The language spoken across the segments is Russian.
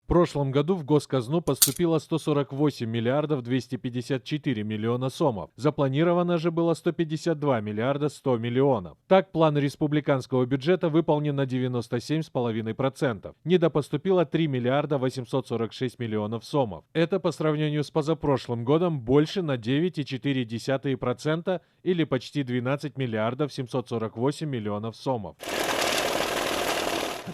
В прошлом году в госказну поступило 148 миллиардов 254 миллиона сомов. Запланировано же было 152 миллиарда 100 миллионов. Так, план республиканского бюджета выполнен на 97,5%. Недопоступило 3 миллиарда 846 миллионов сомов. Это по сравнению с позапрошлым годом больше на 9,4% или почти 12 миллиардов 748 миллионов сомов.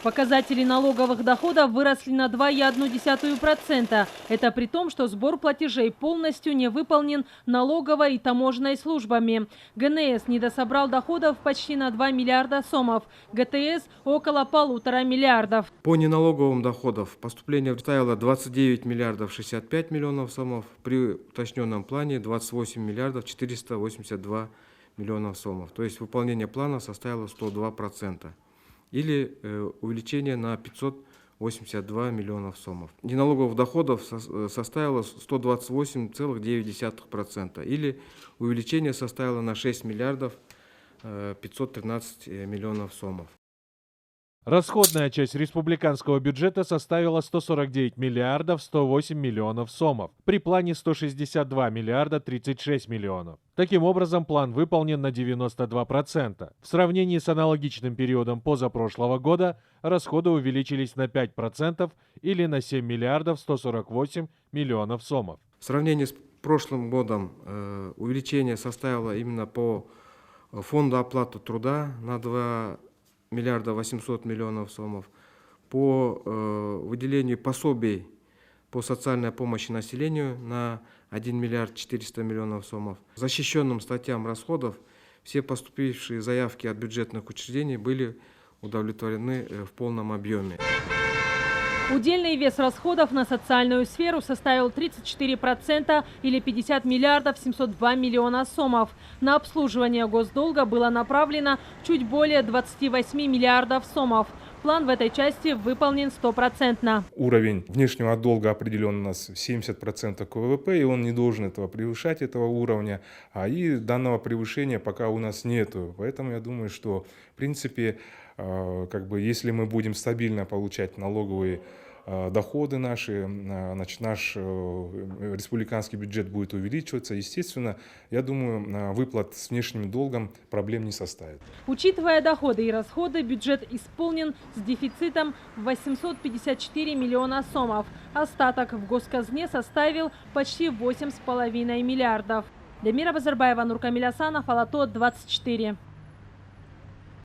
Показатели налоговых доходов выросли на 2,1%. Это при том, что сбор платежей полностью не выполнен налоговой и таможенной службами. ГНС недособрал доходов почти на 2 миллиарда сомов, ГТС – около 1,5 миллиардов. По неналоговым доходам поступление составило 29 миллиардов 65 миллионов сомов, при уточненном плане 28 миллиардов 482 миллионов сомов. То есть выполнение плана составило 102%. Или увеличение на 582 миллионов сомов. Неналоговых доходов составило 128,9%, или увеличение составило на 6 миллиардов 513 миллионов сомов. Расходная часть республиканского бюджета составила 149 миллиардов 108 миллионов сомов, при плане 162 миллиарда 36 миллионов. Таким образом, план выполнен на 92%. В сравнении с аналогичным периодом позапрошлого года расходы увеличились на 5% или на 7 миллиардов 148 миллионов сомов. В сравнении с прошлым годом увеличение составило именно по фонду оплаты труда на 2 миллиарда 800 миллионов сомов, по выделению пособий по социальной помощи населению на 1 миллиард 400 миллионов сомов. Защищенным статьям расходов все поступившие заявки от бюджетных учреждений были удовлетворены в полном объеме. Удельный вес расходов на социальную сферу составил 34% или 50 миллиардов 702 миллиона сомов. На обслуживание госдолга было направлено чуть более 28 миллиардов сомов. План в этой части выполнен 100%. Уровень внешнего долга определен у нас 70% к ВВП, и он не должен превышать этого уровня. И данного превышения пока у нас нету. Поэтому я думаю, что в принципе, если мы будем стабильно получать налоговые доходы наши, значит, наш республиканский бюджет будет увеличиваться. Естественно, я думаю, выплат с внешним долгом проблем не составит. Учитывая доходы и расходы, бюджет исполнен с дефицитом в 854 миллиона сомов. Остаток в госказне составил почти 8,5 миллиардов. Демира Базарбаева, Нуркамиль Асанов, Ала-То, 24.